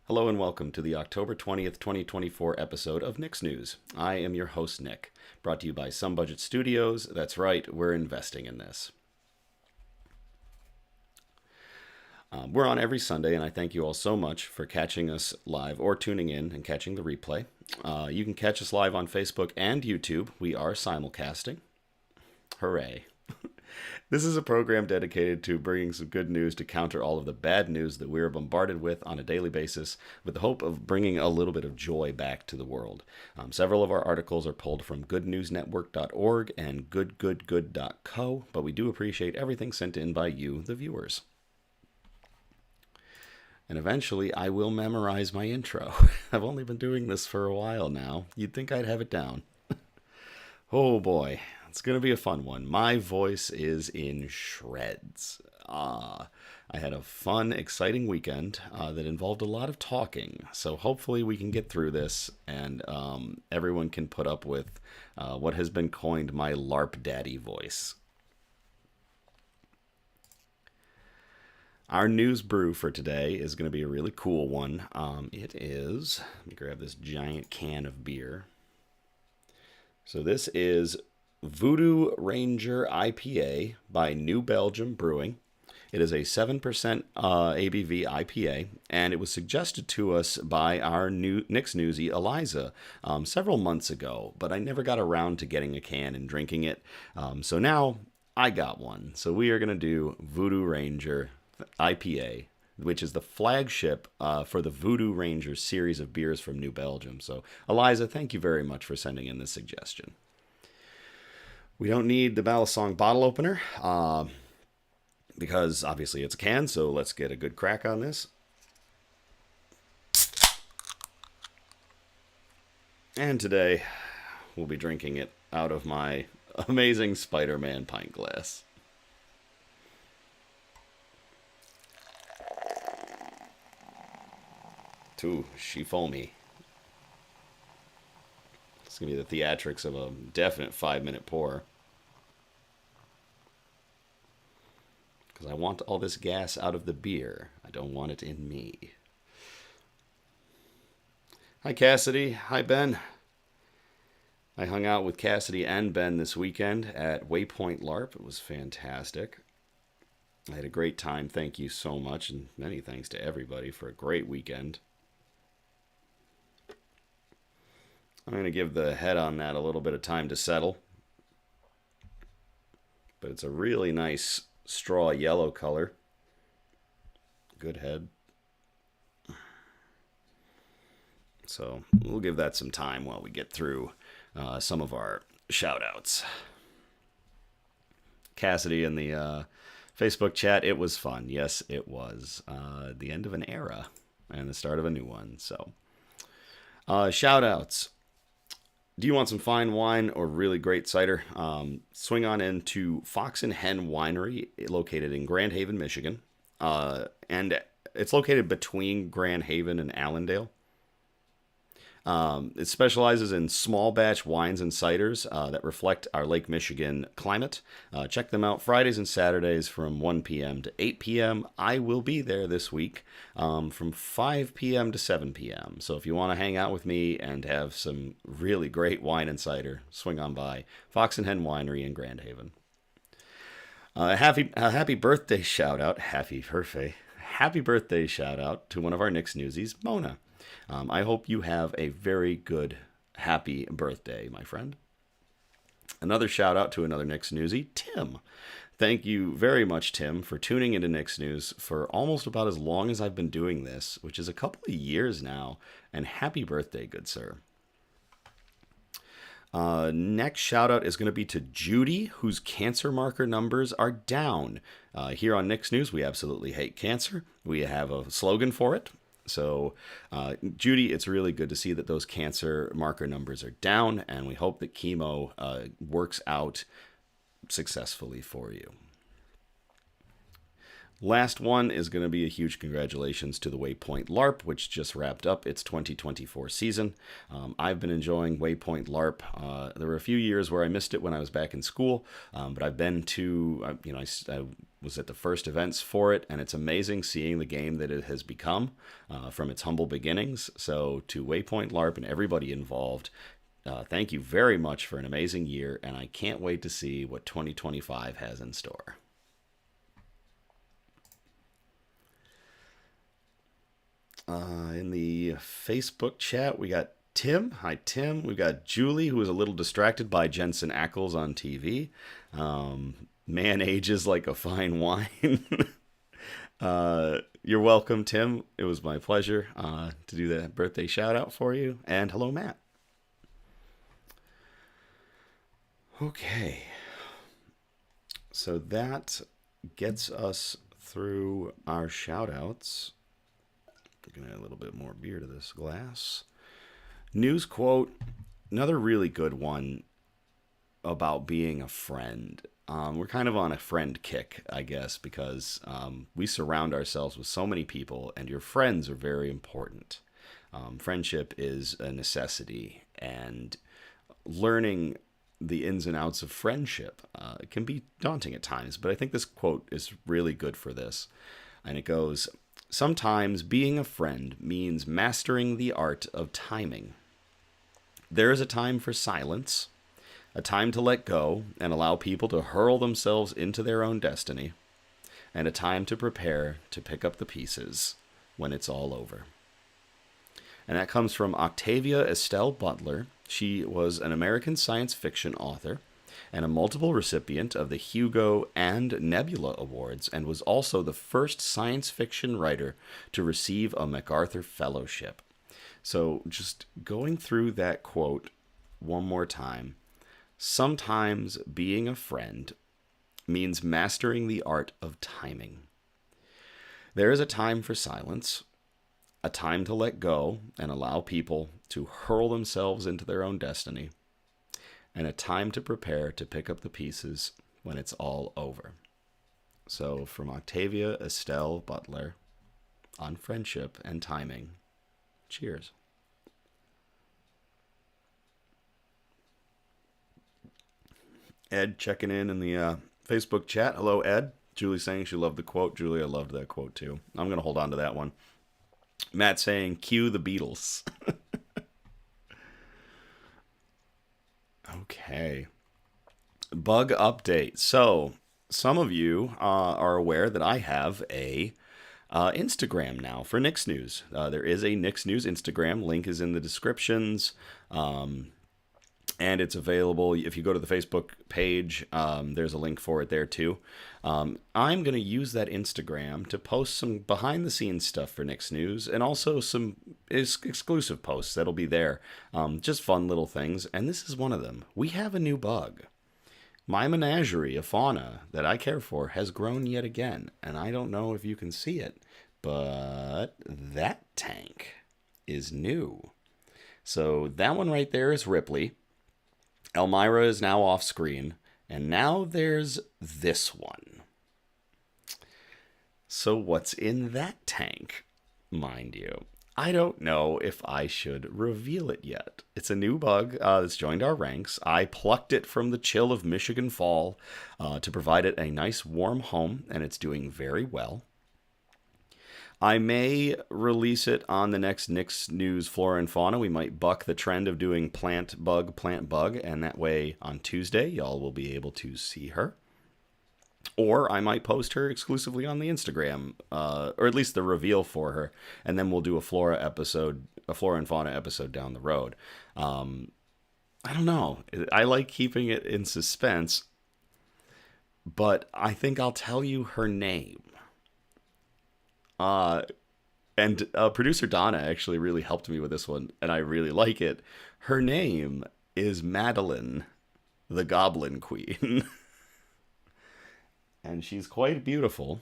Hello and welcome to the October 20th, 2024 episode of Nick's News. I am your host, Nick, brought to you by Some Budget Studios. That's right, we're investing in this. We're on every Sunday, and I thank you all so much for catching us live or tuning in and catching the replay. You can catch us live on Facebook and YouTube. We are simulcasting. Hooray. This is a program dedicated to bringing some good news to counter all of the bad news that we're bombarded with on a daily basis, with the hope of bringing a little bit of joy back to the world. Several of our articles are pulled from goodnewsnetwork.org and goodgoodgood.co, but we do appreciate everything sent in by you, the viewers. And eventually I will memorize my intro. I've only been doing this for a while now. You'd think I'd have it down. Oh boy. It's going to be a fun one. My voice is in shreds. I had a fun, exciting weekend that involved a lot of talking. So hopefully we can get through this and everyone can put up with what has been coined my LARP daddy voice. Our news brew for today is going to be a really cool one. It is, let me grab this giant can of beer. So this is Voodoo Ranger IPA by Belgium Brewing. It is a 7% ABV IPA, and it was suggested to us by our Nick's Newsie, Eliza, several months ago, but I never got around to getting a can and drinking it. So now I got one. So we are going to do Voodoo Ranger IPA, which is the flagship for the Voodoo Ranger series of beers from New Belgium. So Eliza, thank you very much for sending in this suggestion. We don't need the Balisong bottle opener because obviously it's a can, so let's get a good crack on this. And today we'll be drinking it out of my amazing Spider-Man pint glass. Ooh, she foamy. It's going to be the theatrics of a definite 5-minute pour. Because I want all this gas out of the beer. I don't want it in me. Hi, Cassidy. Hi, Ben. I hung out with Cassidy and Ben this weekend at Waypoint LARP. It was fantastic. I had a great time. Thank you so much. And many thanks to everybody for a great weekend. I'm going to give the head on that a little bit of time to settle. But it's a really nice straw yellow color. Good head. So we'll give that some time while we get through some of our shout-outs. Cassidy in the Facebook chat, it was fun. Yes, it was. The end of an era and the start of a new one. So shout-outs. Do you want some fine wine or really great cider? Swing on into Fox and Hen Winery, located in Grand Haven, Michigan. And it's located between Grand Haven and Allendale. It specializes in small batch wines and ciders that reflect our Lake Michigan climate. Check them out Fridays and Saturdays from 1 p.m. to 8 p.m. I will be there this week from 5 p.m. to 7 p.m. So if you want to hang out with me and have some really great wine and cider, swing on by Fox and Hen Winery in Grand Haven. Happy birthday shout out. Happy birthday shout out to one of our Nick's Newsies, Mona. I hope you have a very good, happy birthday, my friend. Another shout out to another Nick's Newsie, Tim. Thank you very much, Tim, for tuning into Nick's News for almost about as long as I've been doing this, which is a couple of years now. And happy birthday, good sir. Next shout out is going to be to Judy, whose cancer marker numbers are down. Here on Nick's News, we absolutely hate cancer. We have a slogan for it. So, Judy, it's really good to see that those cancer marker numbers are down, and we hope that chemo works out successfully for you. Last one is going to be a huge congratulations to the Waypoint LARP, which just wrapped up its 2024 season. I've been enjoying Waypoint LARP. There were a few years where I missed it when I was back in school, but I've been to, I was at the first events for it, and it's amazing seeing the game that it has become from its humble beginnings. So to Waypoint LARP and everybody involved, thank you very much for an amazing year, and I can't wait to see what 2025 has in store. In the Facebook chat, we got Tim. Hi, Tim. We've got Julie, who was a little distracted by Jensen Ackles on TV. Man ages like a fine wine. You're welcome, Tim. It was my pleasure to do that birthday shout out for you. And hello, Matt. Okay. So that gets us through our shout outs. Gonna add a little bit more beer to this glass. News quote, another really good one about being a friend. We're kind of on a friend kick, I guess, because we surround ourselves with so many people, and your friends are very important. Friendship is a necessity, and learning the ins and outs of friendship can be daunting at times, but I think this quote is really good for this. And it goes, sometimes being a friend means mastering the art of timing. There is a time for silence, a time to let go and allow people to hurl themselves into their own destiny, and a time to prepare to pick up the pieces when it's all over. And that comes from Octavia Estelle Butler. She was an American science fiction author and a multiple recipient of the Hugo and Nebula Awards, and was also the first science fiction writer to receive a MacArthur Fellowship. So just going through that quote one more time. Sometimes being a friend means mastering the art of timing. There is a time for silence, a time to let go and allow people to hurl themselves into their own destiny, and a time to prepare to pick up the pieces when it's all over. So from Octavia Estelle Butler on friendship and timing, cheers. Ed checking in the Facebook chat. Hello, Ed. Julie saying she loved the quote. Julie, I loved that quote too. I'm going to hold on to that one. Matt saying, cue the Beatles. Okay. Bug update. So, some of you are aware that I have a Instagram now for Nick's News. There is a Nick's News Instagram. Link is in the descriptions. And it's available if you go to the Facebook page. There's a link for it there too. I'm going to use that Instagram to post some behind the scenes stuff for Nick's News, and also some exclusive posts that'll be there. Just fun little things. And this is one of them. We have a new bug. My menagerie of fauna that I care for has grown yet again. And I don't know if you can see it, but that tank is new. So that one right there is Ripley. Elmira is now off screen, and now there's this one. So what's in that tank, mind you? I don't know if I should reveal it yet. It's a new bug that's joined our ranks. I plucked it from the chill of Michigan fall to provide it a nice warm home, and it's doing very well. I may release it on the next Nick's News Flora and Fauna. We might buck the trend of doing plant bug, and that way on Tuesday, y'all will be able to see her. Or I might post her exclusively on the Instagram, or at least the reveal for her, and then we'll do a Flora and Fauna episode down the road. I don't know. I like keeping it in suspense, but I think I'll tell you her name. And producer Donna actually really helped me with this one, and I really like it. Her name is Madeline, the Goblin Queen. And she's quite beautiful.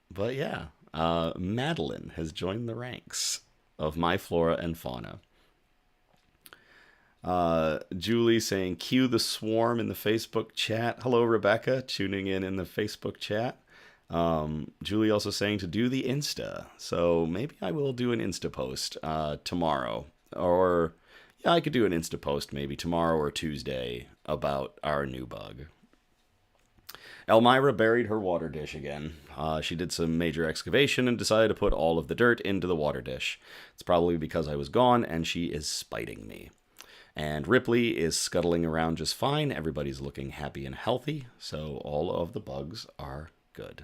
But yeah, Madeline has joined the ranks of my Flora and Fauna. Julie saying, cue the swarm in the Facebook chat. Hello, Rebecca, tuning in the Facebook chat. Julie also saying to do the Insta. So maybe I will do an Insta post tomorrow. Or, yeah, I could do an Insta post maybe tomorrow or Tuesday about our new bug. Elmira buried her water dish again. She did some major excavation and decided to put all of the dirt into the water dish. It's probably because I was gone and she is spiting me. And Ripley is scuttling around just fine. Everybody's looking happy and healthy, so all of the bugs are good.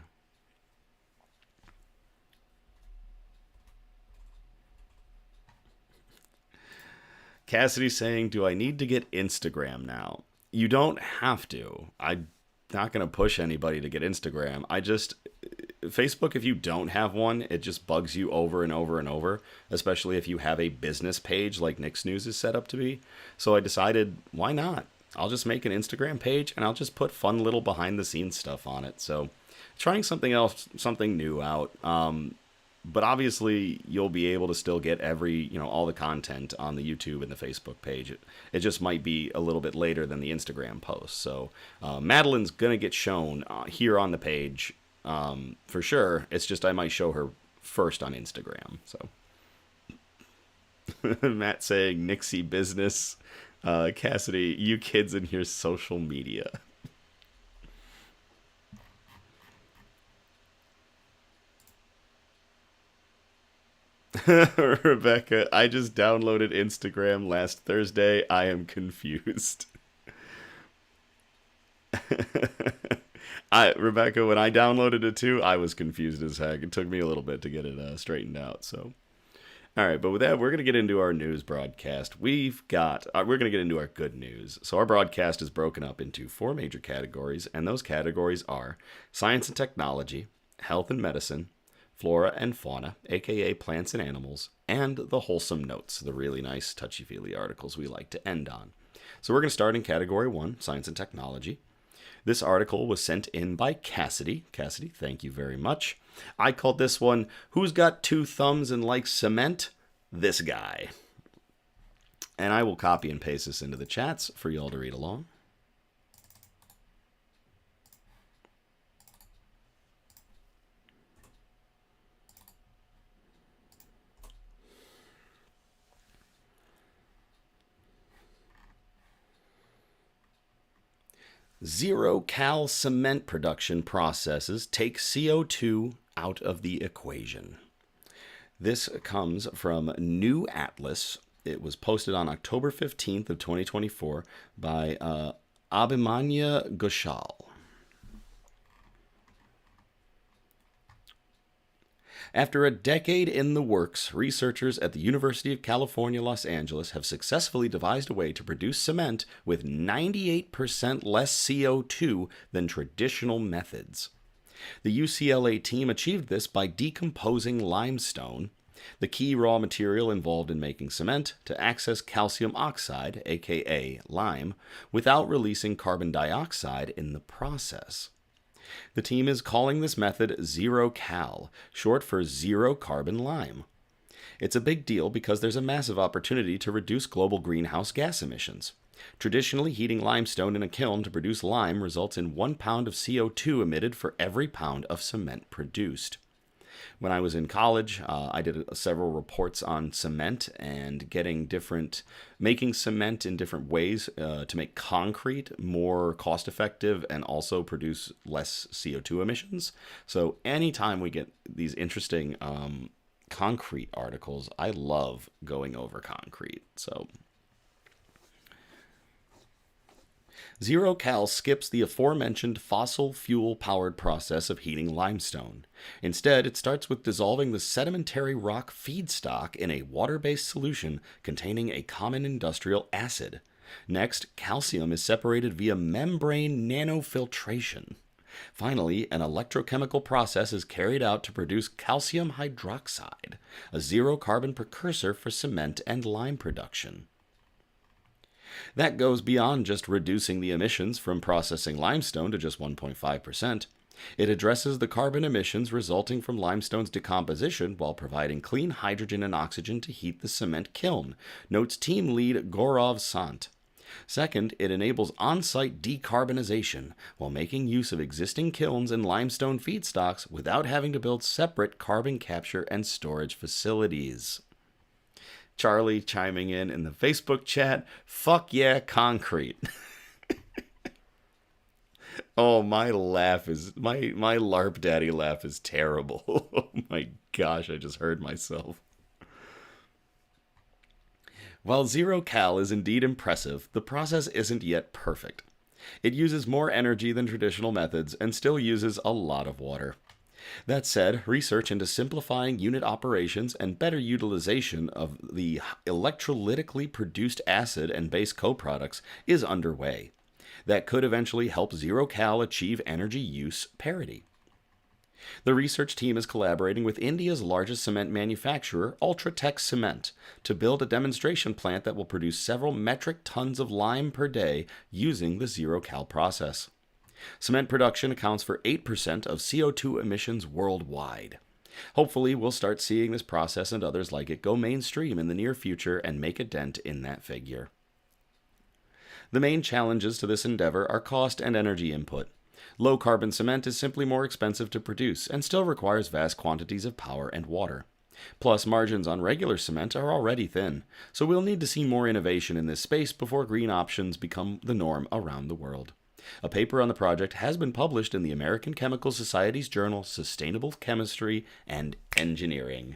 Cassidy saying, do I need to get Instagram now? You don't have to. I'm not going to push anybody to get Instagram. Facebook, if you don't have one, it just bugs you over and over and over, especially if you have a business page like Nick's News is set up to be. So I decided, why not? I'll just make an Instagram page and I'll just put fun little behind the scenes stuff on it. So trying something else, something new out. But obviously you'll be able to still get all the content on the YouTube and the Facebook page. It just might be a little bit later than the Instagram post. So Madeline's going to get shown here on the page for sure. It's just I might show her first on Instagram. So Matt saying Nixie business. Cassidy, you kids and your social media. Rebecca, I just downloaded Instagram last Thursday. I am confused. Rebecca, when I downloaded it too, I was confused as heck. It took me a little bit to get it straightened out. So, all right, but with that, we're gonna get into our news broadcast. We're gonna get into our good news. So our broadcast is broken up into 4 major categories, and those categories are science and technology, health and medicine, flora and fauna, aka plants and animals, and the wholesome notes, the really nice touchy-feely articles we like to end on. So we're going to start in category 1, science and technology. This article was sent in by Cassidy. Cassidy, thank you very much. I called this one, Who's Got 2 Thumbs and Likes Cement? This guy. And I will copy and paste this into the chats for you all to read along. Zero-cal cement production processes take CO2 out of the equation. This comes from New Atlas. It was posted on October 15th of 2024 by Abhimanya Ghoshal. After a decade in the works, researchers at the University of California, Los Angeles have successfully devised a way to produce cement with 98% less CO2 than traditional methods. The UCLA team achieved this by decomposing limestone, the key raw material involved in making cement, to access calcium oxide, aka lime, without releasing carbon dioxide in the process. The team is calling this method Zero-Cal, short for zero carbon lime. It's a big deal because there's a massive opportunity to reduce global greenhouse gas emissions. Traditionally, heating limestone in a kiln to produce lime results in 1 pound of CO2 emitted for every pound of cement produced. When I was in college, I did several reports on cement and making cement in different ways to make concrete more cost effective and also produce less CO2 emissions. So anytime we get these interesting concrete articles, I love going over concrete. So Zero-Cal skips the aforementioned fossil fuel-powered process of heating limestone. Instead, it starts with dissolving the sedimentary rock feedstock in a water-based solution containing a common industrial acid. Next, calcium is separated via membrane nanofiltration. Finally, an electrochemical process is carried out to produce calcium hydroxide, a zero-carbon precursor for cement and lime production. That goes beyond just reducing the emissions from processing limestone to just 1.5%. It addresses the carbon emissions resulting from limestone's decomposition while providing clean hydrogen and oxygen to heat the cement kiln, notes team lead Gaurav Sant. Second, it enables on-site decarbonization while making use of existing kilns and limestone feedstocks without having to build separate carbon capture and storage facilities. Charlie chiming in the Facebook chat, fuck yeah, concrete. Oh, my laugh is, my LARP daddy laugh is terrible. Oh my gosh, I just heard myself. While zero cal is indeed impressive, the process isn't yet perfect. It uses more energy than traditional methods and still uses a lot of water. That said, research into simplifying unit operations and better utilization of the electrolytically produced acid and base co-products is underway. That could eventually help zero cal achieve energy use parity. The research team is collaborating with India's largest cement manufacturer, Ultratech Cement, to build a demonstration plant that will produce several metric tons of lime per day using the zero cal process. Cement production accounts for 8% of CO2 emissions worldwide. Hopefully, we'll start seeing this process and others like it go mainstream in the near future and make a dent in that figure. The main challenges to this endeavor are cost and energy input. Low-carbon cement is simply more expensive to produce and still requires vast quantities of power and water. Plus, margins on regular cement are already thin, so we'll need to see more innovation in this space before green options become the norm around the world. A paper on the project has been published in the American Chemical Society's journal Sustainable Chemistry and Engineering.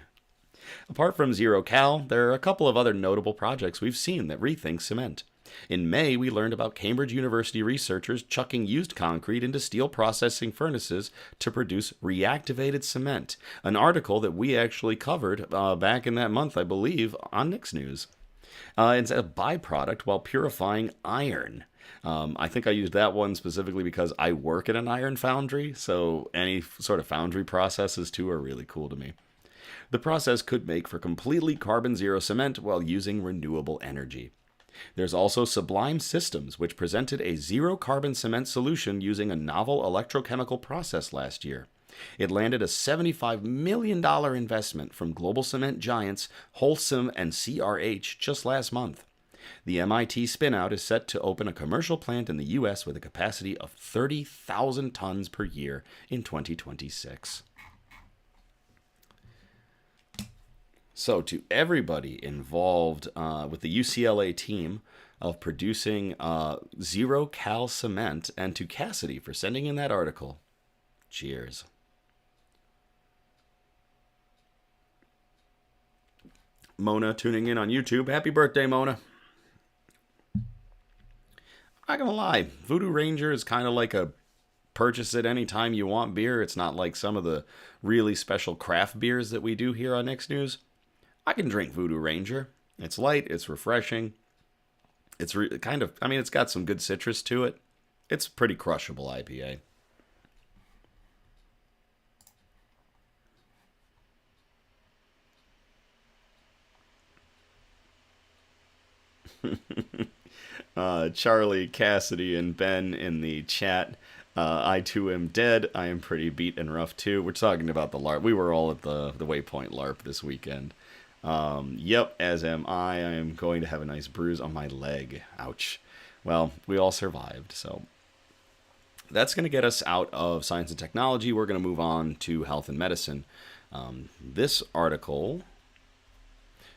Apart from Zero Cal, there are a couple of other notable projects we've seen that rethink cement. In May, we learned about Cambridge University researchers chucking used concrete into steel processing furnaces to produce reactivated cement, an article that we actually covered back in that month, I believe, on Nick's News. It's a byproduct while purifying iron. I think I used that one specifically because I work at an iron foundry, so any sort of foundry processes too are really cool to me. The process could make for completely carbon zero cement while using renewable energy. There's also Sublime Systems, which presented a zero-carbon cement solution using a novel electrochemical process last year. It landed a $75 million investment from global cement giants Holcim and CRH just last month. The MIT spinout is set to open a commercial plant in the U.S. with a capacity of 30,000 tons per year in 2026. So, to everybody involved with the UCLA team of producing zero cal cement, and to Cassidy for sending in that article, cheers. Mona tuning in on YouTube. Happy birthday, Mona. I'm not gonna lie, Voodoo Ranger is kind of like a purchase it anytime you want beer. It's not like some of the really special craft beers that we do here on Nick's News. I can drink Voodoo Ranger. It's light, it's refreshing. It's it's got some good citrus to it. It's a pretty crushable IPA. Charlie, Cassidy, and Ben in the chat. I too am dead. I am pretty beat and rough too. We're talking about the LARP. We were all at the Waypoint LARP this weekend. Yep, as am I. I am going to have a nice bruise on my leg. Ouch. Well, we all survived, so that's going to get us out of science and technology. We're going to move on to health and medicine. This article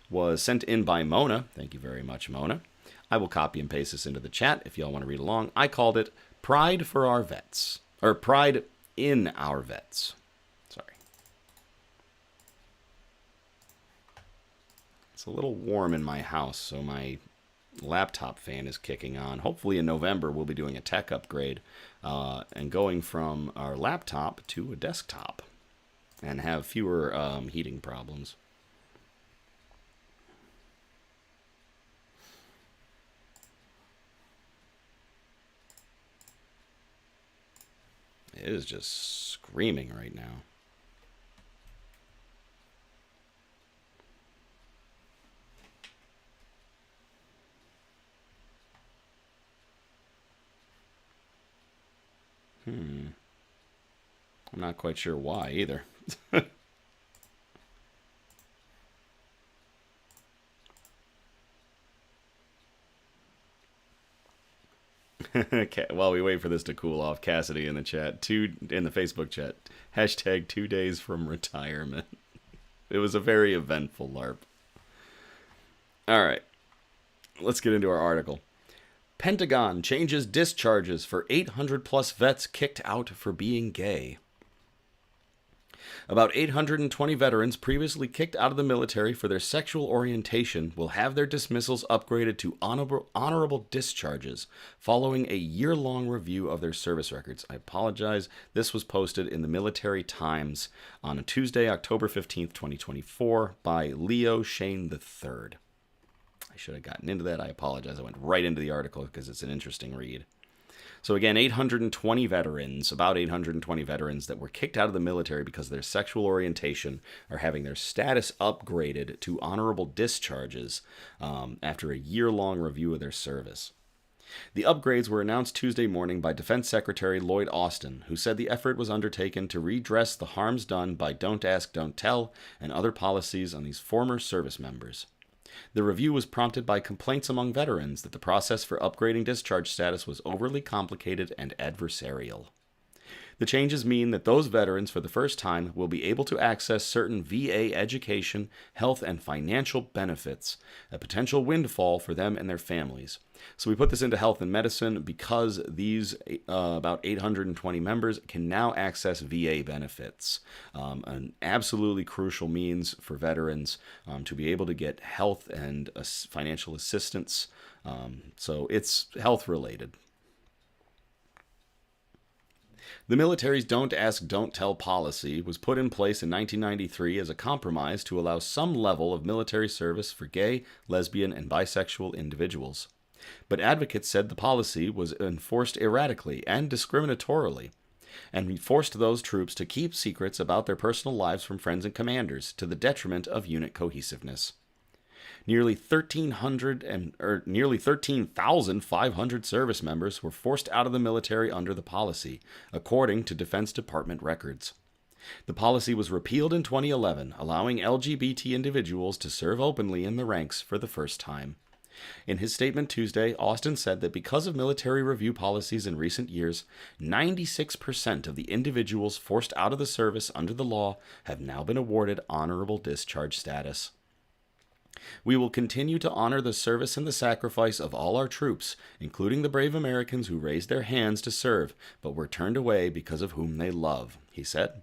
was sent in by Mona. Thank you very much, Mona. I will copy and paste this into the chat if y'all want to read along. I called it Pride for Our Vets, or Pride in Our Vets. Sorry. It's a little warm in my house, so my laptop fan is kicking on. Hopefully in November we'll be doing a tech upgrade and going from our laptop to a desktop and have fewer heating problems. It is just screaming right now. I'm not quite sure why either. Okay, while we wait for this to cool off, Cassidy in the chat, in the Facebook chat, hashtag 2 days from retirement. It was a very eventful LARP. All right, let's get into our article. Pentagon changes discharges for 800 plus vets kicked out for being gay. About 820 veterans previously kicked out of the military for their sexual orientation will have their dismissals upgraded to honorable discharges following a year-long review of their service records. I apologize. This was posted in the Military Times on Tuesday, October 15th, 2024 by Leo Shane III. I should have gotten into that. I apologize. I went right into the article because it's an interesting read. So again, 820 veterans, about 820 veterans that were kicked out of the military because of their sexual orientation are having their status upgraded to honorable discharges after a year-long review of their service. The upgrades were announced Tuesday morning by Defense Secretary Lloyd Austin, who said the effort was undertaken to redress the harms done by Don't Ask, Don't Tell and other policies on these former service members. The review was prompted by complaints among veterans that the process for upgrading discharge status was overly complicated and adversarial. The changes mean that those veterans, for the first time, will be able to access certain VA education, health, and financial benefits, a potential windfall for them and their families. So we put this into health and medicine because these about 820 members can now access VA benefits, an absolutely crucial means for veterans to be able to get health and financial assistance. So it's health related. The military's Don't Ask, Don't Tell policy was put in place in 1993 as a compromise to allow some level of military service for gay, lesbian, and bisexual individuals. But advocates said the policy was enforced erratically and discriminatorily, and forced those troops to keep secrets about their personal lives from friends and commanders, to the detriment of unit cohesiveness. Nearly 13,500 service members were forced out of the military under the policy, according to Defense Department records. The policy was repealed in 2011, allowing LGBT individuals to serve openly in the ranks for the first time. In his statement Tuesday, Austin said that because of military review policies in recent years, 96% of the individuals forced out of the service under the law have now been awarded honorable discharge status. We will continue to honor the service and the sacrifice of all our troops, including the brave Americans who raised their hands to serve, but were turned away because of whom they love, he said.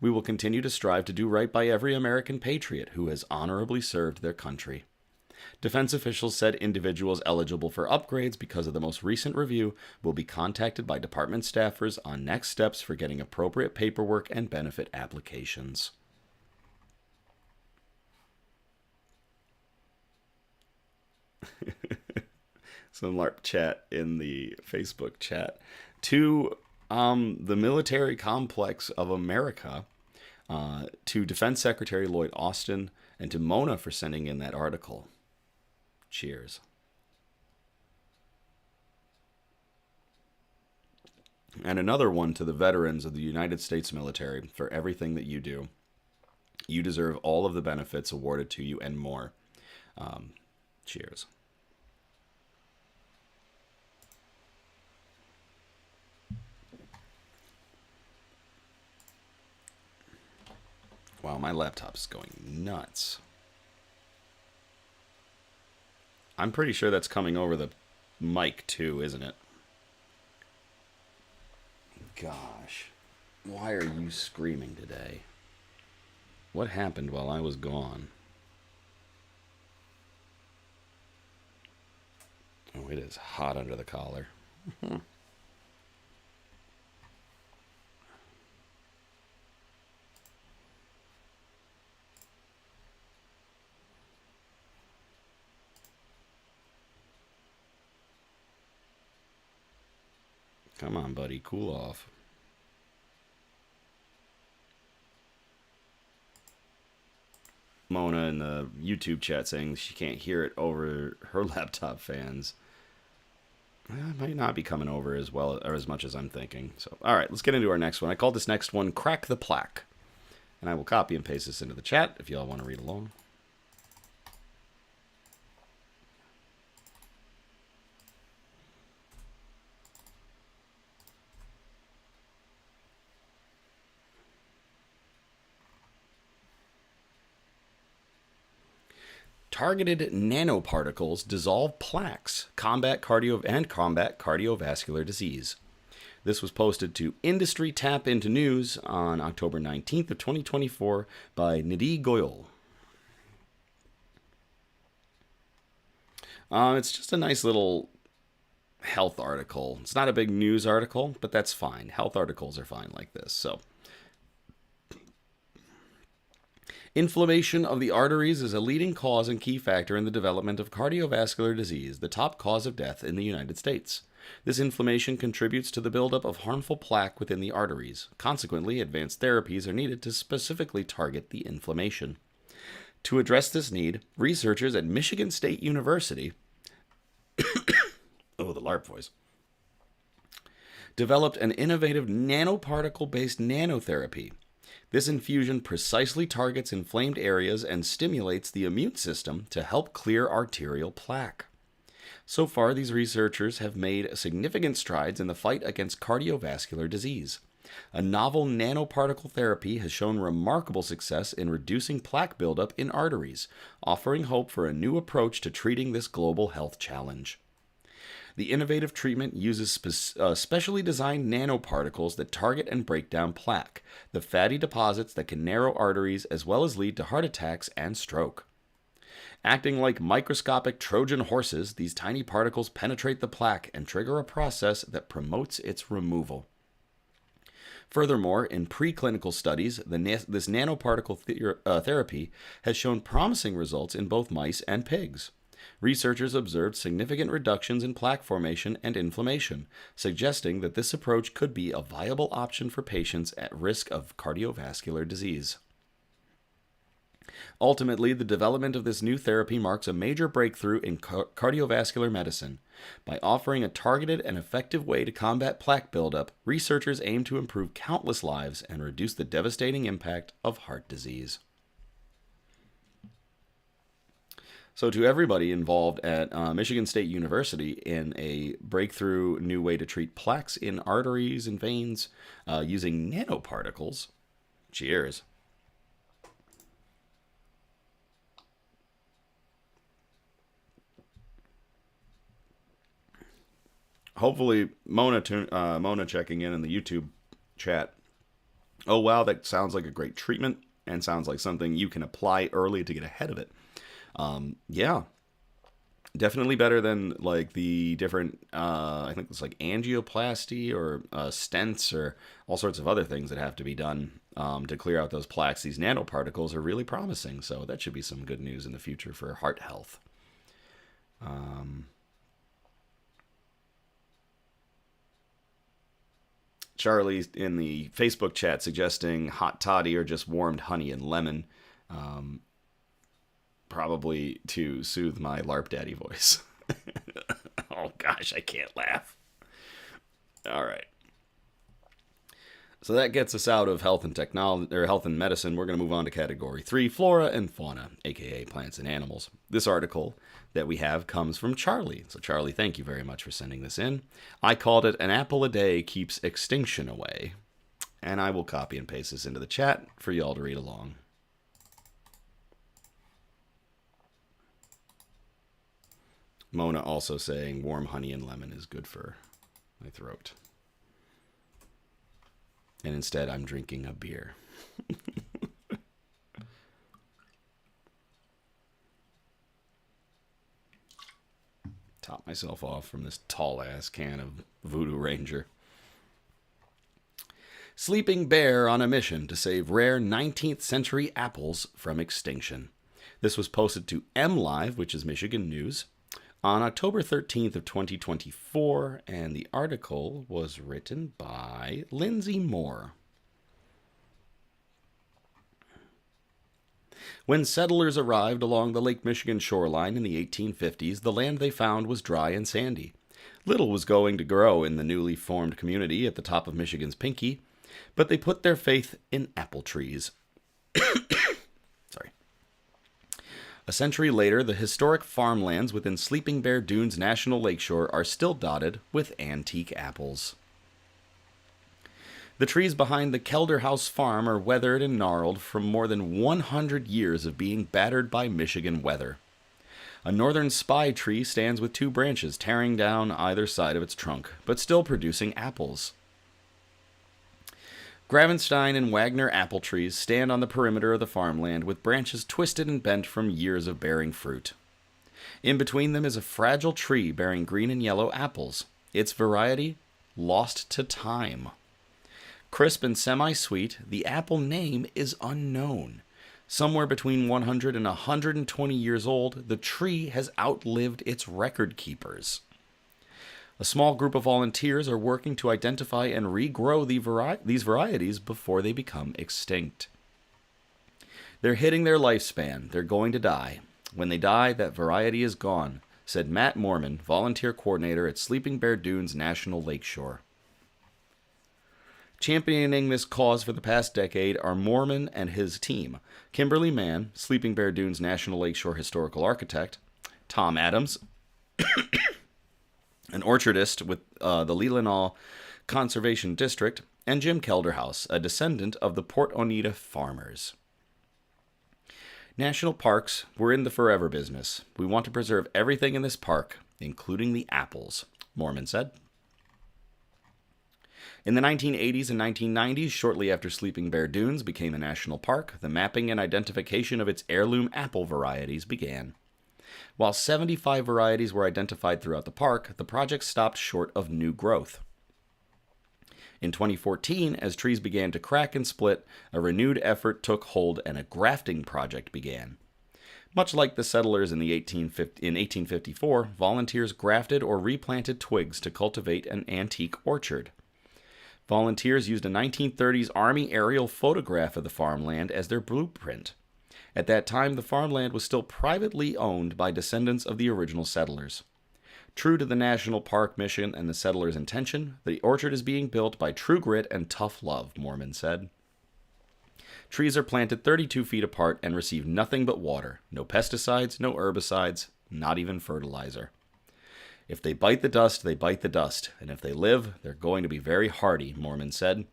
We will continue to strive to do right by every American patriot who has honorably served their country. Defense officials said individuals eligible for upgrades because of the most recent review will be contacted by department staffers on next steps for getting appropriate paperwork and benefit applications. Some LARP chat in the Facebook chat. To the military complex of America, to Defense Secretary Lloyd Austin, and to Mona for sending in that article. Cheers. And another one to the veterans of the United States military for everything that you do. You deserve all of the benefits awarded to you and more. Cheers. Wow, my laptop's going nuts. I'm pretty sure that's coming over the mic too, isn't it? Gosh, why are you screaming today? What happened while I was gone? Oh, it is hot under the collar. Come on, buddy, cool off. Mona in the YouTube chat saying she can't hear it over her laptop fans. It might not be coming over as well or as much as I'm thinking. So, all right, let's get into our next one. I called this next one Crack the Plaque. And I will copy and paste this into the chat if y'all want to read along. Targeted nanoparticles dissolve plaques, combat cardiovascular disease. This was posted to Industry Tap Into News on October 19th of 2024 by Nidhi Goyal. It's just a nice little health article. It's not a big news article, but that's fine. Health articles are fine like this. So, inflammation of the arteries is a leading cause and key factor in the development of cardiovascular disease, the top cause of death in the United States. This inflammation contributes to the buildup of harmful plaque within the arteries. Consequently, advanced therapies are needed to specifically target the inflammation. To address this need, researchers at Michigan State University oh, the LARP voice, developed an innovative nanoparticle-based nanotherapy. This infusion precisely targets inflamed areas and stimulates the immune system to help clear arterial plaque. So far, these researchers have made significant strides in the fight against cardiovascular disease. A novel nanoparticle therapy has shown remarkable success in reducing plaque buildup in arteries, offering hope for a new approach to treating this global health challenge. The innovative treatment uses specially designed nanoparticles that target and break down plaque, the fatty deposits that can narrow arteries as well as lead to heart attacks and stroke. Acting like microscopic Trojan horses, these tiny particles penetrate the plaque and trigger a process that promotes its removal. Furthermore, in preclinical studies, this nanoparticle therapy has shown promising results in both mice and pigs. Researchers observed significant reductions in plaque formation and inflammation, suggesting that this approach could be a viable option for patients at risk of cardiovascular disease. Ultimately, the development of this new therapy marks a major breakthrough in cardiovascular medicine. By offering a targeted and effective way to combat plaque buildup, researchers aim to improve countless lives and reduce the devastating impact of heart disease. So to everybody involved at Michigan State University in a breakthrough new way to treat plaques in arteries and veins using nanoparticles, cheers. Hopefully, Mona checking in the YouTube chat. Oh, wow, that sounds like a great treatment and sounds like something you can apply early to get ahead of it. Yeah, definitely better than like the different, I think it's like angioplasty or stents or all sorts of other things that have to be done to clear out those plaques. These nanoparticles are really promising, so that should be some good news in the future for heart health. Charlie in the Facebook chat suggesting hot toddy or just warmed honey and lemon. Probably to soothe my LARP daddy voice. Oh gosh, I can't laugh. All right. So that gets us out of health and technology or health and medicine. We're going to move on to category 3, flora and fauna, aka plants and animals. This article that we have comes from Charlie. So Charlie, thank you very much for sending this in. I called it "An Apple a Day Keeps Extinction Away," and I will copy and paste this into the chat for y'all to read along. Mona also saying warm honey and lemon is good for my throat. And instead, I'm drinking a beer. Top myself off from this tall-ass can of Voodoo Ranger. Sleeping bear on a mission to save rare 19th century apples from extinction. This was posted to MLive, which is Michigan News, on October 13th of 2024, and the article was written by Lindsay Moore. When settlers arrived along the Lake Michigan shoreline in the 1850s, the land they found was dry and sandy. Little was going to grow in the newly formed community at the top of Michigan's Pinky, but they put their faith in apple trees. Sorry. A century later, the historic farmlands within Sleeping Bear Dunes National Lakeshore are still dotted with antique apples. The trees behind the Kelder House Farm are weathered and gnarled from more than 100 years of being battered by Michigan weather. A northern spy tree stands with 2 branches tearing down either side of its trunk, but still producing apples. Gravenstein and Wagner apple trees stand on the perimeter of the farmland with branches twisted and bent from years of bearing fruit. In between them is a fragile tree bearing green and yellow apples, its variety lost to time. Crisp and semi-sweet, the apple name is unknown. Somewhere between 100 and 120 years old, the tree has outlived its record keepers. A small group of volunteers are working to identify and regrow these varieties before they become extinct. They're hitting their lifespan. They're going to die. When they die, that variety is gone, said Matt Mormon, volunteer coordinator at Sleeping Bear Dunes National Lakeshore. Championing this cause for the past decade are Mormon and his team, Kimberly Mann, Sleeping Bear Dunes National Lakeshore historical architect, Tom Adams, an orchardist with the Leelanau Conservation District, and Jim Kelderhouse, a descendant of the Port Oneida farmers. National parks, we're in the forever business. We want to preserve everything in this park, including the apples, Mormon said. In the 1980s and 1990s, shortly after Sleeping Bear Dunes became a national park, the mapping and identification of its heirloom apple varieties began. While 75 varieties were identified throughout the park, the project stopped short of new growth. In 2014, as trees began to crack and split, a renewed effort took hold and a grafting project began. Much like the settlers in 1854, volunteers grafted or replanted twigs to cultivate an antique orchard. Volunteers used a 1930s Army aerial photograph of the farmland as their blueprint. At that time, the farmland was still privately owned by descendants of the original settlers. True to the national park mission and the settlers' intention, the orchard is being built by true grit and tough love, Mormon said. Trees are planted 32 feet apart and receive nothing but water. No pesticides, no herbicides, not even fertilizer. If they bite the dust, they bite the dust. And if they live, they're going to be very hardy, Mormon said.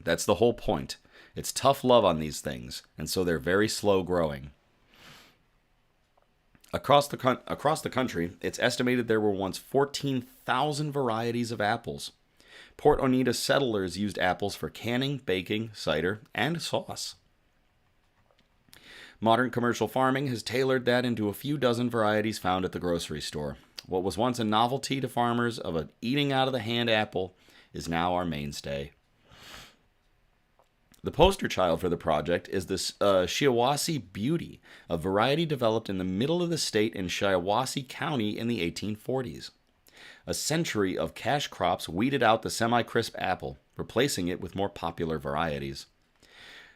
That's the whole point. It's tough love on these things, and so they're very slow growing. Across the country, it's estimated there were once 14,000 varieties of apples. Port Oneida settlers used apples for canning, baking, cider, and sauce. Modern commercial farming has tailored that into a few dozen varieties found at the grocery store. What was once a novelty to farmers of an eating out of the hand apple is now our mainstay. The poster child for the project is the Shiawassee Beauty, a variety developed in the middle of the state in Shiawassee County in the 1840s. A century of cash crops weeded out the semi-crisp apple, replacing it with more popular varieties.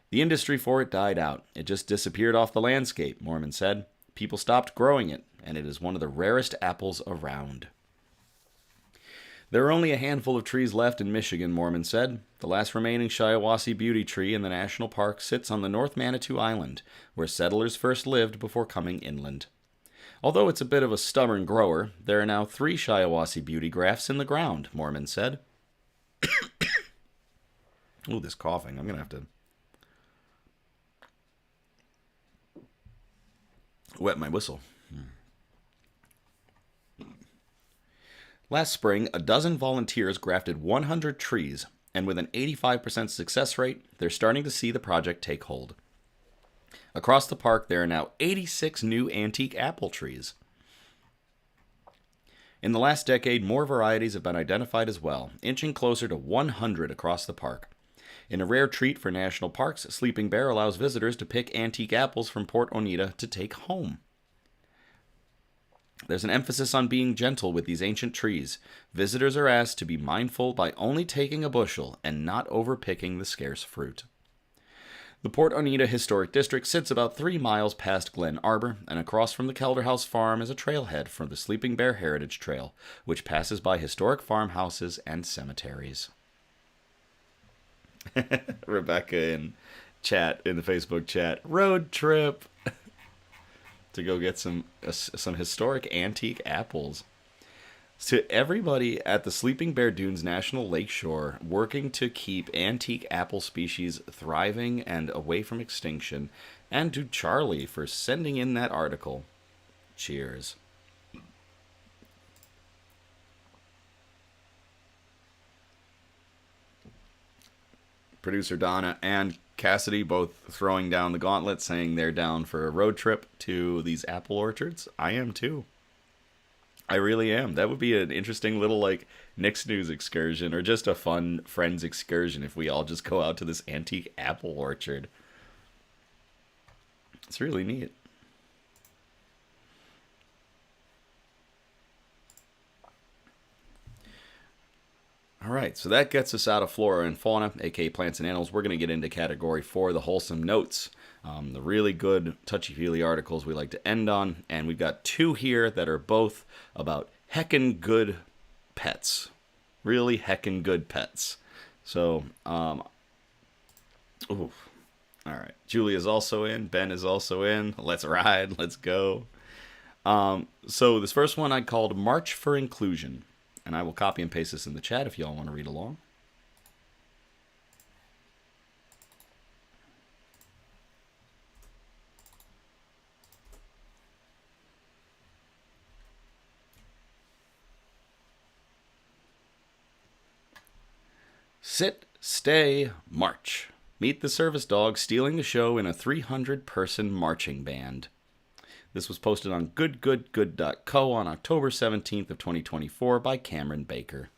The industry for it died out. It just disappeared off the landscape, Mormon said. People stopped growing it, and it is one of the rarest apples around. There are only a handful of trees left in Michigan, Mormon said. The last remaining Shiawassee Beauty tree in the national park sits on the North Manitou Island, where settlers first lived before coming inland. Although it's a bit of a stubborn grower, there are now 3 Shiawassee Beauty grafts in the ground, Mormon said. Ooh, this coughing. I'm going to have to wet my whistle. Last spring, a dozen volunteers grafted 100 trees, and with an 85% success rate, they're starting to see the project take hold. Across the park, there are now 86 new antique apple trees. In the last decade, more varieties have been identified as well, inching closer to 100 across the park. In a rare treat for national parks, Sleeping Bear allows visitors to pick antique apples from Port Oneida to take home. There's an emphasis on being gentle with these ancient trees. Visitors are asked to be mindful by only taking a bushel and not overpicking the scarce fruit. The Port Oneida Historic District sits about 3 miles past Glen Arbor, and across from the Kelderhouse Farm is a trailhead for the Sleeping Bear Heritage Trail, which passes by historic farmhouses and cemeteries. Rebecca in the Facebook chat, road trip to go get some historic antique apples. To everybody at the Sleeping Bear Dunes National Lakeshore working to keep antique apple species thriving and away from extinction, and to Charlie for sending in that article. Cheers. Producer Donna and Cassidy both throwing down the gauntlet, saying they're down for a road trip to these apple orchards. I am too. I really am. That would be an interesting little, like, Nick's News excursion, or just a fun friends excursion if we all just go out to this antique apple orchard. It's really neat. All right, so that gets us out of flora and fauna, aka plants and animals. We're going to get into category 4, the wholesome notes, the really good touchy-feely articles we like to end on. And we've got 2 here that are both about heckin' good pets. Really heckin' good pets. So, ooh. All right. Julie is also in. Ben is also in. Let's ride. Let's go. So this first one I called March for Inclusion. And I will copy and paste this in the chat if y'all want to read along. Sit, stay, march. Meet the service dog stealing the show in a 300-person marching band. This was posted on goodgoodgood.co on October 17th of 2024 by Cameron Baker.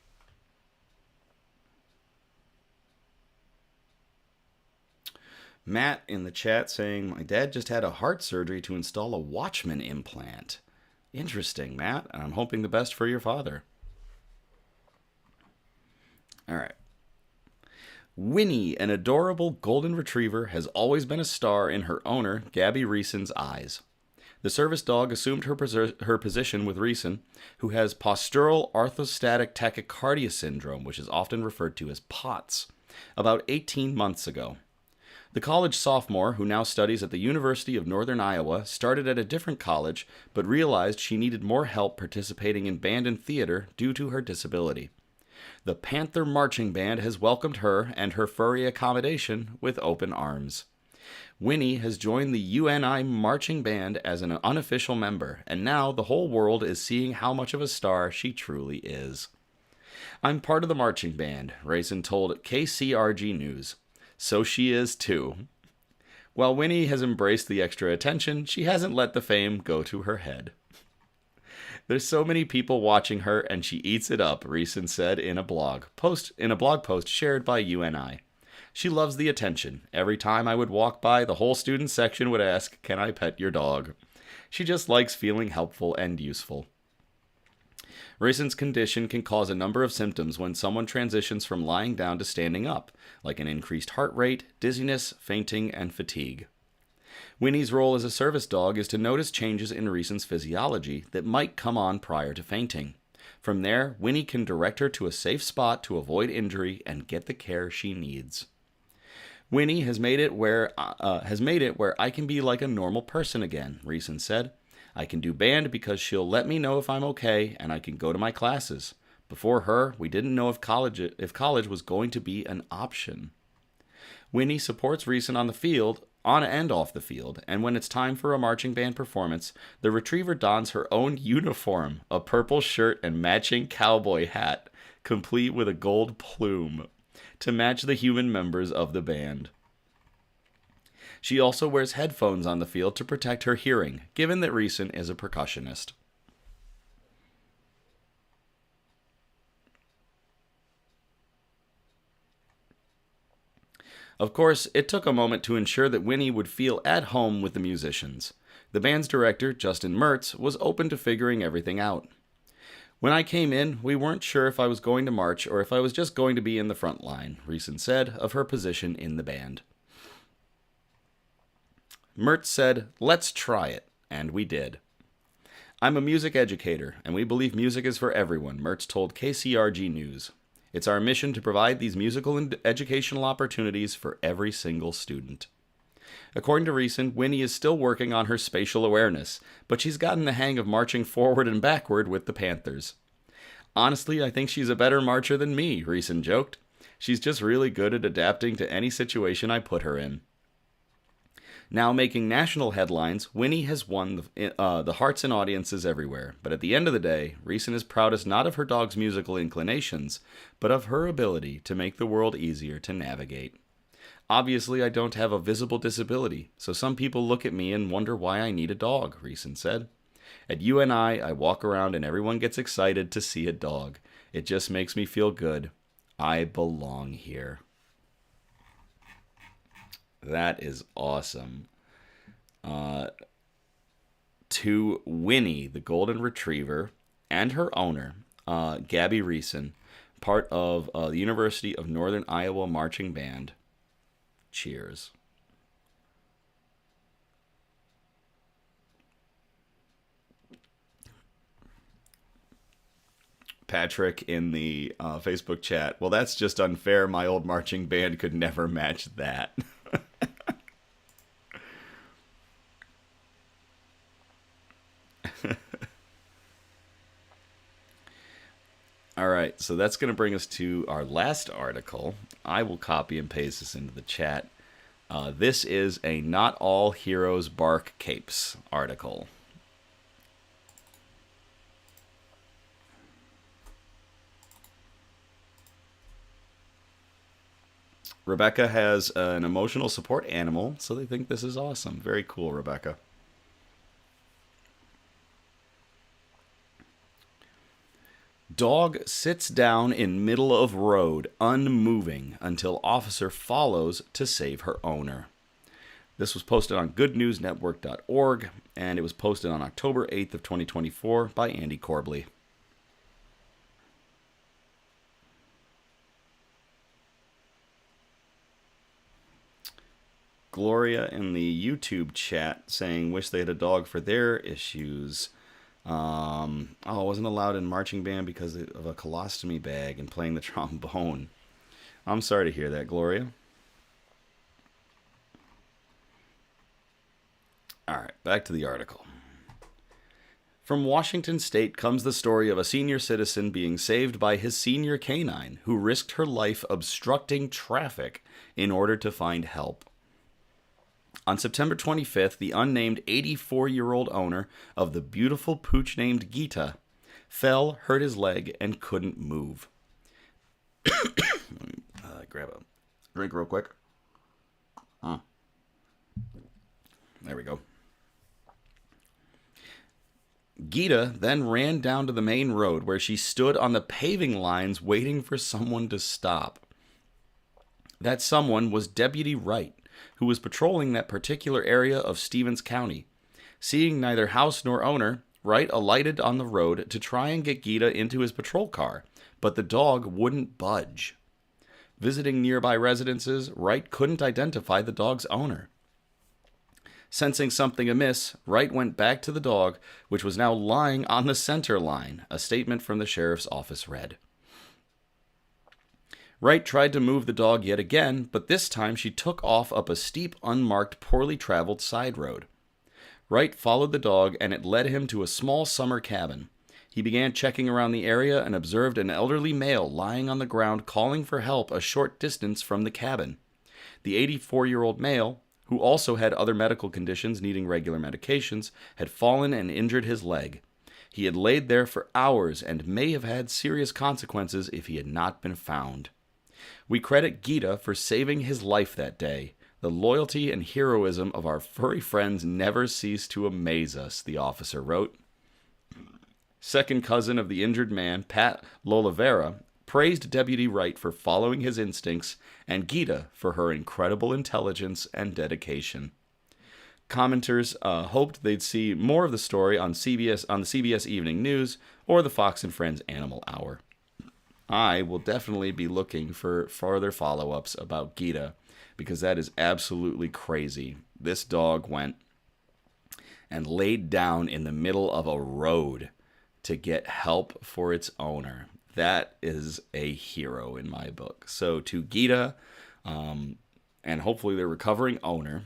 Matt in the chat saying, my dad just had a heart surgery to install a Watchman implant. Interesting, Matt, and I'm hoping the best for your father. All right. Winnie, an adorable golden retriever, has always been a star in her owner, Gabby Reeson's eyes. The service dog assumed her position with Reeson, who has postural orthostatic tachycardia syndrome, which is often referred to as POTS, about 18 months ago. The college sophomore, who now studies at the University of Northern Iowa, started at a different college, but realized she needed more help participating in band and theater due to her disability. The Panther Marching Band has welcomed her and her furry accommodation with open arms. Winnie has joined the UNI Marching Band as an unofficial member, and now the whole world is seeing how much of a star she truly is. I'm part of the marching band, Rayson told KCRG News. So she is too. While Winnie has embraced the extra attention, she hasn't let the fame go to her head. There's so many people watching her, and she eats it up, Reeson said in a blog post shared by UNI. She loves the attention. Every time I would walk by, the whole student section would ask, "Can I pet your dog?" She just likes feeling helpful and useful. Reeson's condition can cause a number of symptoms when someone transitions from lying down to standing up, like an increased heart rate, dizziness, fainting, and fatigue. Winnie's role as a service dog is to notice changes in Reeson's physiology that might come on prior to fainting. From there, Winnie can direct her to a safe spot to avoid injury and get the care she needs. Winnie has made it where I can be like a normal person again, Reeson said. I can do band because she'll let me know if I'm okay, and I can go to my classes. Before her, we didn't know if college was going to be an option. Winnie supports Reeson on the field, on and off the field, and when it's time for a marching band performance, the retriever dons her own uniform, a purple shirt and matching cowboy hat, complete with a gold plume, to match the human members of the band. She also wears headphones on the field to protect her hearing, given that Reeson is a percussionist. Of course, it took a moment to ensure that Winnie would feel at home with the musicians. The band's director, Justin Mertz, was open to figuring everything out. When I came in, we weren't sure if I was going to march or if I was just going to be in the front line, Reeson said of her position in the band. Mertz said, "Let's try it," and we did. I'm a music educator, and we believe music is for everyone, Mertz told KCRG News. It's our mission to provide these musical and educational opportunities for every single student. According to Reeson, Winnie is still working on her spatial awareness, but she's gotten the hang of marching forward and backward with the Panthers. Honestly, I think she's a better marcher than me, Reeson joked. She's just really good at adapting to any situation I put her in. Now making national headlines, Winnie has won the hearts and audiences everywhere. But at the end of the day, Reeson is proudest not of her dog's musical inclinations, but of her ability to make the world easier to navigate. Obviously, I don't have a visible disability, so some people look at me and wonder why I need a dog, Reeson said. At UNI, I walk around and everyone gets excited to see a dog. It just makes me feel good. I belong here. That is awesome. To Winnie, the golden retriever, and her owner, Gabby Reeson, part of the University of Northern Iowa Marching Band. Cheers. Patrick in the Facebook chat. Well, that's just unfair. My old marching band could never match that. All right, so that's going to bring us to our last article. I will copy and paste this into the chat. This is a Not All Heroes Bark Capes article. Rebecca has an emotional support animal, so they think this is awesome. Very cool, Rebecca. Dog sits down in middle of road, unmoving, until officer follows to save her owner. This was posted on goodnewsnetwork.org, and it was posted on October 8th of 2024 by Andy Corbley. Gloria in the YouTube chat saying, wish they had a dog for their issues. Wasn't allowed in marching band because of a colostomy bag and playing the trombone. I'm sorry to hear that, Gloria. All right, back to the article. From Washington State comes the story of a senior citizen being saved by his senior canine who risked her life obstructing traffic in order to find help. On September 25th, the unnamed 84-year-old owner of the beautiful pooch named Gita fell, hurt his leg, and couldn't move. Let me grab a drink real quick. There we go. Gita then ran down to the main road where she stood on the paving lines waiting for someone to stop. That someone was Deputy Wright, who was patrolling that particular area of Stevens County. Seeing neither house nor owner, Wright alighted on the road to try and get Gita into his patrol car, but the dog wouldn't budge. Visiting nearby residences, Wright couldn't identify the dog's owner. Sensing something amiss, Wright went back to the dog, which was now lying on the center line, a statement from the sheriff's office read. Wright tried to move the dog yet again, but this time she took off up a steep, unmarked, poorly traveled side road. Wright followed the dog, and it led him to a small summer cabin. He began checking around the area and observed an elderly male lying on the ground calling for help a short distance from the cabin. The 84-year-old male, who also had other medical conditions needing regular medications, had fallen and injured his leg. He had laid there for hours and may have had serious consequences if he had not been found. We credit Gita for saving his life that day. The loyalty and heroism of our furry friends never cease to amaze us, the officer wrote. Second cousin of the injured man, Pat Lolavera, praised Deputy Wright for following his instincts and Gita for her incredible intelligence and dedication. Commenters hoped they'd see more of the story on the CBS Evening News or the Fox and Friends Animal Hour. I will definitely be looking for further follow-ups about Gita because that is absolutely crazy. This dog went and laid down in the middle of a road to get help for its owner. That is a hero in my book. So to Gita and hopefully their recovering owner,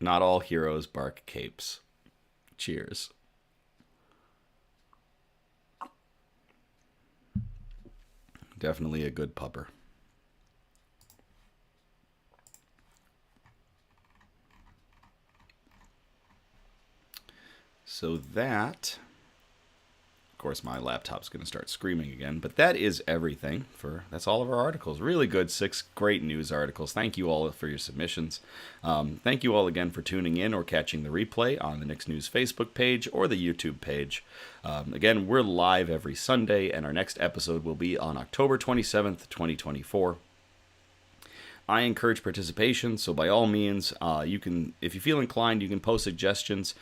not all heroes bark capes. Cheers. Definitely a good pupper. So that, of course, my laptop's going to start screaming again, but that is everything that's all of our articles. Really good, 6 great news articles. Thank you all for your submissions. Thank you all again for tuning in or catching the replay on the Nick's News Facebook page or the YouTube page. Again, we're live every Sunday, and our next episode will be on October 27th, 2024. I encourage participation, so by all means, you can, if you feel inclined, you can post suggestions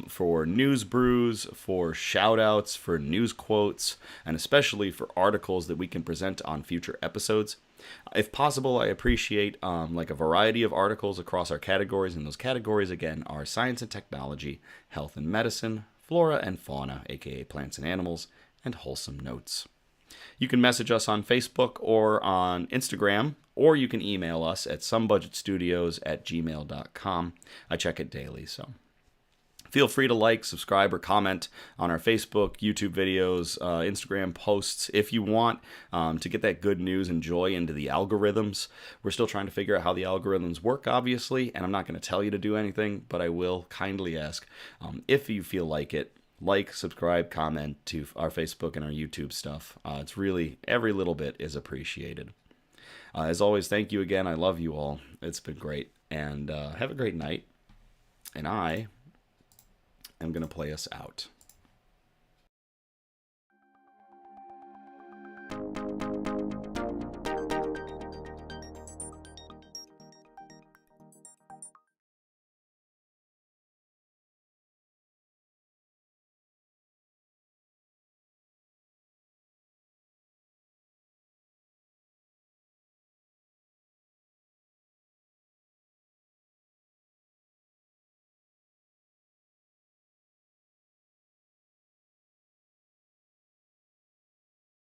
for news brews, for shout-outs, for news quotes, and especially for articles that we can present on future episodes. If possible, I appreciate like a variety of articles across our categories, and those categories, again, are science and technology, health and medicine, flora and fauna, aka plants and animals, and wholesome notes. You can message us on Facebook or on Instagram, or you can email us at somebudgetstudios@gmail.com. I check it daily, so feel free to like, subscribe, or comment on our Facebook, YouTube videos, Instagram posts if you want to get that good news and joy into the algorithms. We're still trying to figure out how the algorithms work, obviously, and I'm not going to tell you to do anything, but I will kindly ask if you feel like it. Like, subscribe, comment to our Facebook and our YouTube stuff. It's really, every little bit is appreciated. As always, thank you again. I love you all. It's been great. And have a great night. And I am going to play us out.